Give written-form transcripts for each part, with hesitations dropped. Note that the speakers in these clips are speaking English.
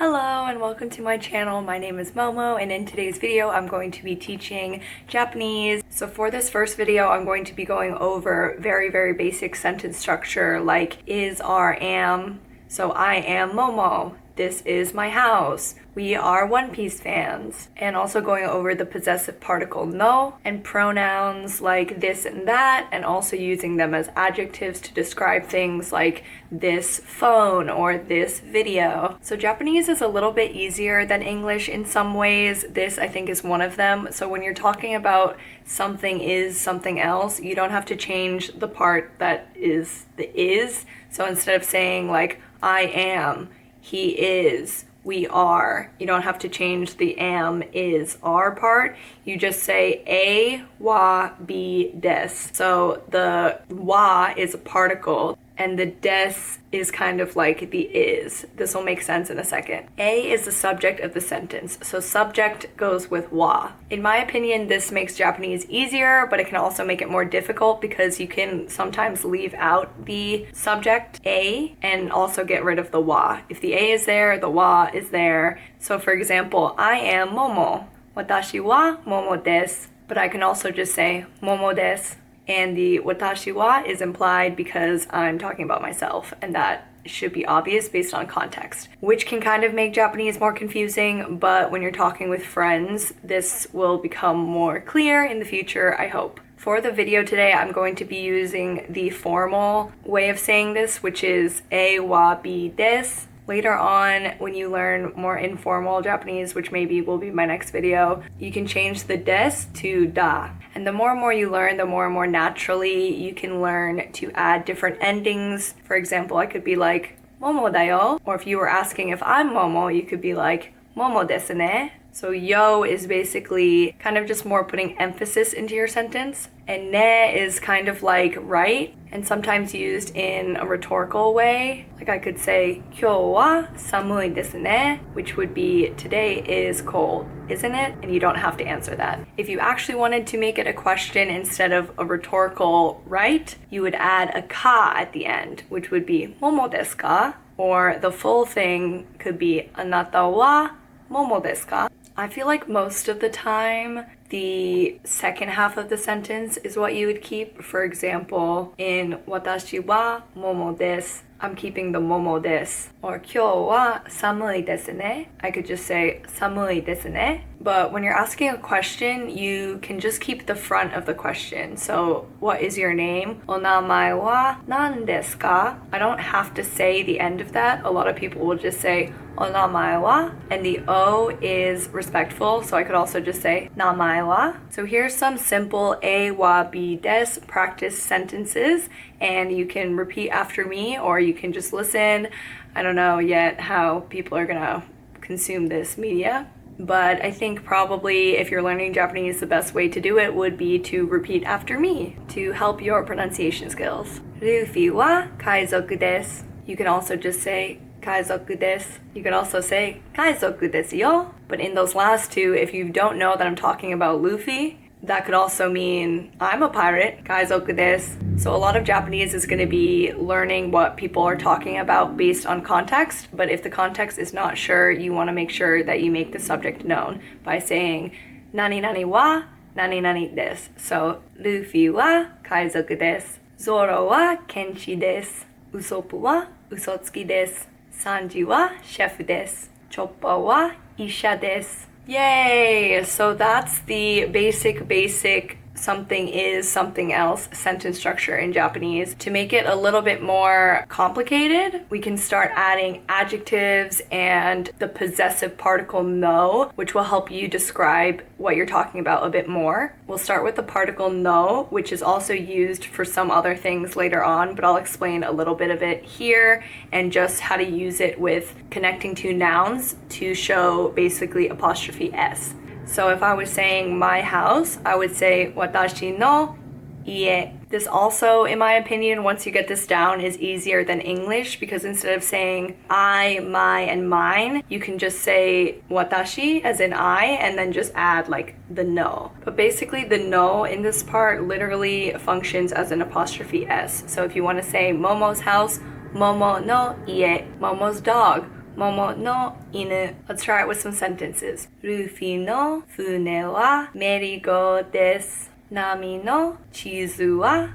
Hello and welcome to my channel. My name is Momo and in today's video I'm going to be teaching Japanese. So for this first video I'm going to be going over very basic sentence structure like is, are, am. So I am Momo. This is my house. We are One Piece fans. And also going over the possessive particle no and pronouns like this and that, and also using them as adjectives to describe things like this phone or this video. So Japanese is a little bit easier than English in some ways. This I think is one of them. So when you're talking about something is something else, you don't have to change the part that is the is. So instead of saying like I am, he is, we are, you don't have to change the am, is, are part. You just say a, wa, be, des. So the wa is a particle and the des is kind of like the is. This will make sense in a second. A is the subject of the sentence, so subject goes with wa. In my opinion, this makes Japanese easier, but it can also make it more difficult because you can sometimes leave out the subject a and also get rid of the wa. If the a is there, the wa is there. So for example, I am Momo. Watashi wa Momo desu. But I can also just say Momo desu. And the watashi wa is implied because I'm talking about myself, and that should be obvious based on context, which can kind of make Japanese more confusing, but when you're talking with friends, this will become more clear in the future, I hope. For the video today, I'm going to be using the formal way of saying this, which is a, wa, be, des. Later on, when you learn more informal Japanese, which maybe will be my next video, you can change the des to da. And the more and more you learn, the more and more naturally you can learn to add different endings. For example, I could be like, Momo da yo. Or if you were asking if I'm Momo, you could be like, Momo desu ne. So yo is basically kind of just more putting emphasis into your sentence. And ne is kind of like right, and sometimes used in a rhetorical way. Like I could say, kyou wa samui desu ne, which would be today is cold, isn't it? And you don't have to answer that. If you actually wanted to make it a question instead of a rhetorical right, you would add a ka at the end, which would be momo desu ka? Or the full thing could be anata wa momo desu ka? I feel like most of the time, the second half of the sentence is what you would keep. For example, in watashi wa momo desu, I'm keeping the momo desu. Or kyou wa samui desu ne, I could just say samui desu ne. But when you're asking a question, you can just keep the front of the question. So, what is your name? Onamae wa nan desu ka? I don't have to say the end of that. A lot of people will just say onamae wa, and the o is respectful, so I could also just say namae wa. So here's some simple a, wa, be, des practice sentences, and you can repeat after me or you can just listen. I don't know yet how people are gonna consume this media, but I think probably if you're learning Japanese, the best way to do it would be to repeat after me to help your pronunciation skills. Luffy wa kaizoku desu. You can also just say kaizoku desu. You can also say kaizoku desu yo. But in those last two, if you don't know that I'm talking about Luffy, that could also mean I'm a pirate, kaizoku desu. So a lot of Japanese is going to be learning what people are talking about based on context, but if the context is not sure, you want to make sure that you make the subject known by saying nani nani wa nani nani desu. So Luffy wa kaizoku desu. Zoro wa kenshi desu. Usopp wa usotsuki desu. Sanji wa chef desu. Choppa wa isha desu. Yay! So that's the basic something is something else sentence structure in Japanese. To make it a little bit more complicated, we can start adding adjectives and the possessive particle no, which will help you describe what you're talking about a bit more. We'll start with the particle no, which is also used for some other things later on, but I'll explain a little bit of it here and just how to use it with connecting two nouns to show basically apostrophe s. So if I was saying my house, I would say watashi no ie. This also, in my opinion, once you get this down, is easier than English because instead of saying I, my, and mine, you can just say watashi as in I and then just add like the no. But basically the no in this part literally functions as an apostrophe s. So if you want to say Momo's house, Momo no ie, Momo's dog, Momo no inu. Let's try it with some sentences. Luffy no fune wa merigo desu. Nami no chizu wa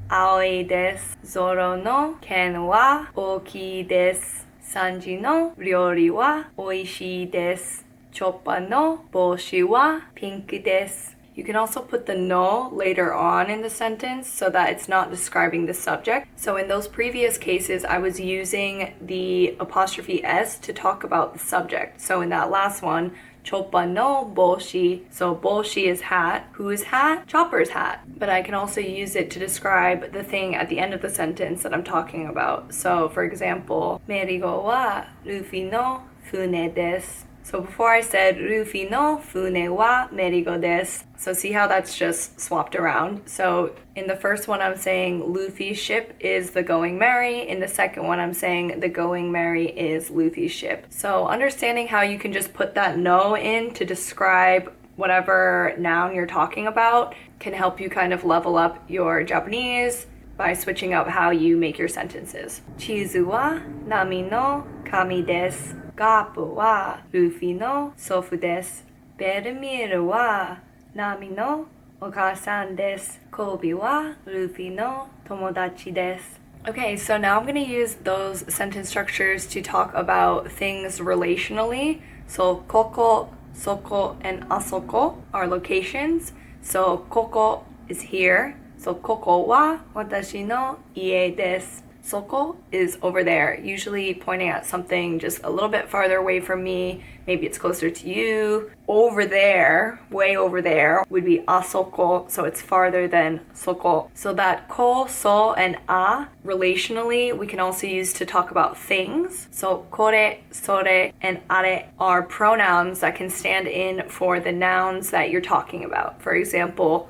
aoi desu. Zoro no ken wa ookii desu. Sanji no ryori wa oishii desu. Choppa no boshi wa pink desu. You can also put the no later on in the sentence so that it's not describing the subject. So in those previous cases, I was using the apostrophe S to talk about the subject. So in that last one, choppa no boshi. So boshi is hat. Whose hat? Chopper's hat. But I can also use it to describe the thing at the end of the sentence that I'm talking about. So for example, merigo wa Luffy no fune desu. So before I said Luffy no fune wa merigo desu. So see how that's just swapped around. So in the first one I'm saying Luffy's ship is the Going Merry. In the second one I'm saying the Going Merry is Luffy's ship. So understanding how you can just put that no in to describe whatever noun you're talking about can help you kind of level up your Japanese by switching up how you make your sentences. Chizu wa nami no kami desu. Gapu wa Luffy no sofu desu. Berumiru wa Nami no okasan desu. Kobi wa Luffy no tomodachi desu. Okay, so now I'm going to use those sentence structures to talk about things relationally. So koko, soko, and asoko are locations. So koko is here. So koko wa watashi no ie desu. Soko is over there, usually pointing at something just a little bit farther away from me. Maybe it's closer to you. Over there, way over there, would be asoko, so it's farther than soko. So that ko, so, and a, relationally, we can also use to talk about things. So kore, sore, and are are pronouns that can stand in for the nouns that you're talking about. For example,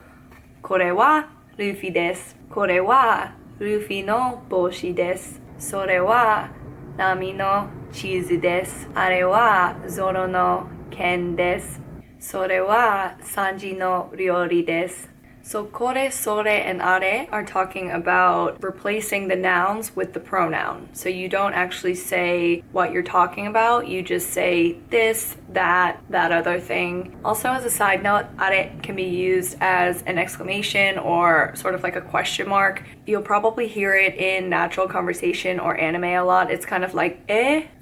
kore wa Luffy desu. Kore wa Luffy no boshi desu. Sore wa Nami no chizu desu. Are wa Zoro no ken desu. Sore wa Sanji no ryori desu. So kore, sore, and are talking about replacing the nouns with the pronoun. So you don't actually say what you're talking about, you just say this, that other thing. Also, as a side note, are can be used as an exclamation or sort of like a question mark. You'll probably hear it in natural conversation or anime a lot. It's kind of like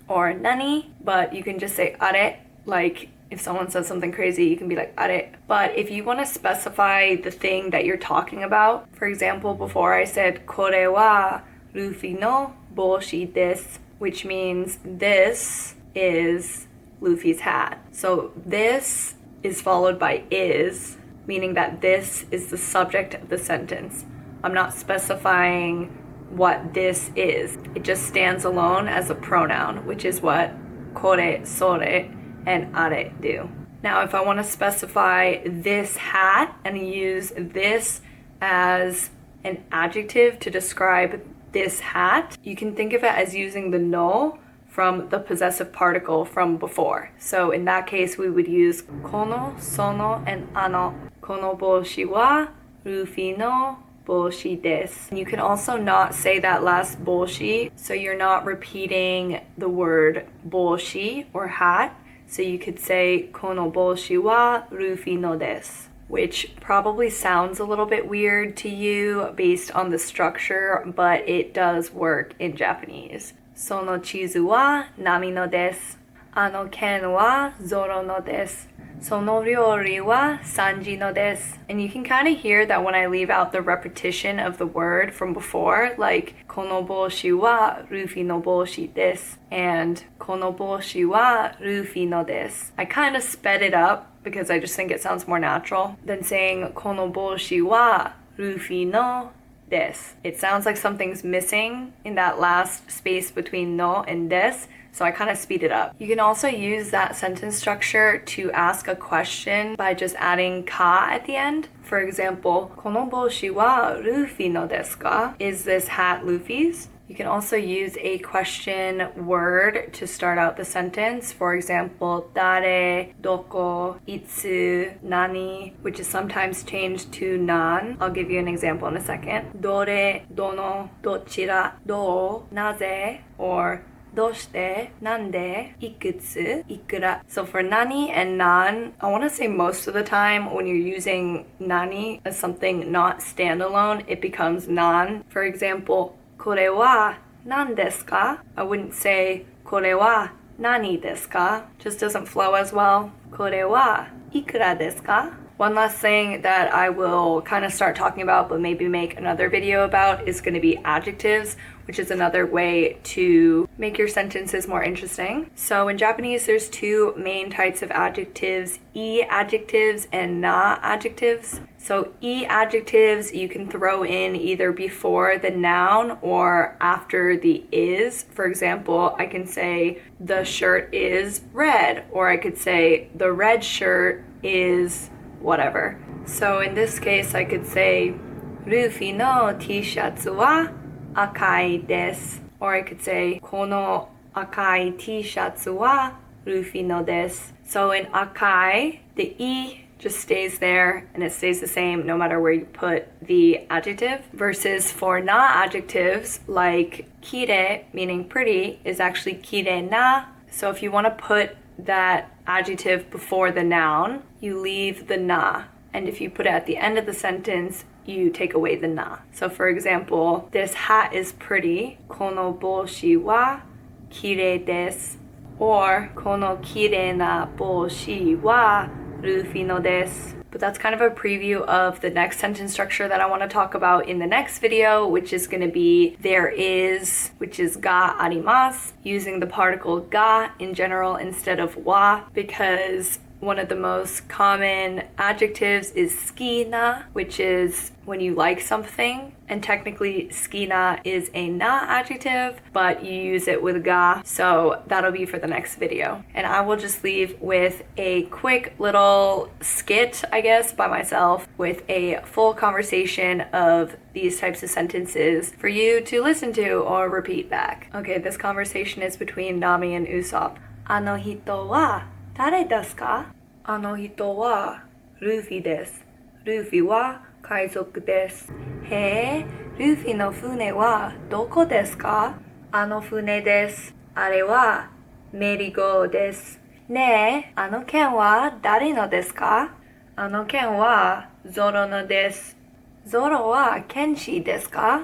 or nani, but you can just say are, like if someone says something crazy, you can be like, are. But if you want to specify the thing that you're talking about, for example, before I said, kore wa Luffy no boshi desu, which means this is Luffy's hat. So this is followed by is, meaning that this is the subject of the sentence. I'm not specifying what this is. It just stands alone as a pronoun, which is what kore, sore, and are do. Now, if I want to specify this hat and use this as an adjective to describe this hat, you can think of it as using the no from the possessive particle from before. So in that case, we would use kono, sono, and ano. Kono boshi wa Luffy no boshi desu. And you can also not say that last boshi, so you're not repeating the word boshi or hat. So you could say kono boshi wa Luffy no desu, which probably sounds a little bit weird to you based on the structure, but it does work in Japanese. Sono chizu wa nami no desu. Ano ken wa Zoro no desu. Sono ryori wa Sanji no desu. And you can kind of hear that when I leave out the repetition of the word from before, like kono boshi wa Luffy no boshi desu and kono boshi wa Luffy no desu. I kind of sped it up because I just think it sounds more natural than saying kono boshi wa Luffy no desu. It sounds like something's missing in that last space between no and desu. So I kind of speed it up. You can also use that sentence structure to ask a question by just adding ka at the end. For example, kono boshi wa Luffy no desu ka? Is this hat Luffy's? You can also use a question word to start out the sentence. For example, dare, doko, itsu, nani, which is sometimes changed to nan. I'll give you an example in a second. Dore, dono, dochira, do, naze, or doshite, nande, ikutsu, ikura. So for nani and nan, I want to say most of the time when you're using nani as something not standalone, it becomes nan. For example, これは何ですか? I wouldn't say これは何ですか? Just doesn't flow as well. これはいくらですか? One last thing that I will kind of start talking about but maybe make another video about is going to be adjectives, which is another way to make your sentences more interesting. So in Japanese, there's two main types of adjectives, e adjectives and na adjectives. So e adjectives you can throw in either before the noun or after the is. For example, I can say the shirt is red, or I could say the red shirt is whatever. So in this case, I could say Rufi no T-shirts wa akai desu. Or I could say この赤い T-shirts wa Rufi no desu. So in akai, the e just stays there and it stays the same no matter where you put the adjective. Versus for na adjectives, like kire, meaning pretty, is actually kire na. So if you want to put that adjective before the noun, you leave the na. And if you put it at the end of the sentence, you take away the na. So for example, this hat is pretty. この帽子はきれいです. Or このきれいな帽子はルフィのです. But that's kind of a preview of the next sentence structure that I want to talk about in the next video, which is going to be there is, which is ga arimasu, using the particle ga in general instead of wa, because one of the most common adjectives is skina, which is when you like something. And technically, skina is a na adjective, but you use it with ga. So that'll be for the next video. And I will just leave with a quick little skit, I guess, by myself with a full conversation of these types of sentences for you to listen to or repeat back. Okay, this conversation is between Nami and Usopp. あの人は誰ですか? あの人はルフィです。ルフィは海賊です。へえ、ルフィの船はどこですか? あの船です。あれはメリーゴールドです。ねえ、あの剣は誰のですか? あの剣はゾロのです。ゾロは剣士ですか?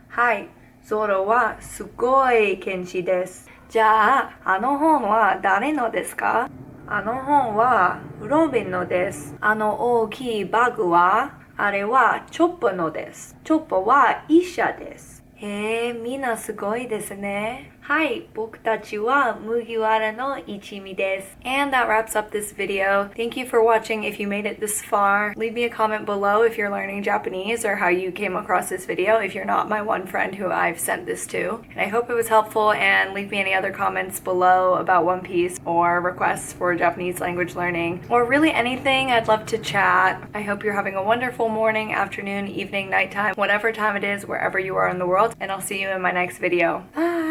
はい、ゾロはすごい剣士です。じゃあ、あの本は誰のですか? あの本はロビンのです。あの大きいバッグはあれはチョッポのです。チョッポは医者です。へえ、みんなすごいですね。はい、僕たちは麦わらの一味です。And that wraps up this video. Thank you for watching if you made it this far. Leave me a comment below if you're learning Japanese or how you came across this video if you're not my one friend who I've sent this to. And I hope it was helpful, and leave me any other comments below about One Piece or requests for Japanese language learning or really anything. I'd love to chat. I hope you're having a wonderful morning, afternoon, evening, nighttime, whatever time it is, wherever you are in the world, and I'll see you in my next video. Bye!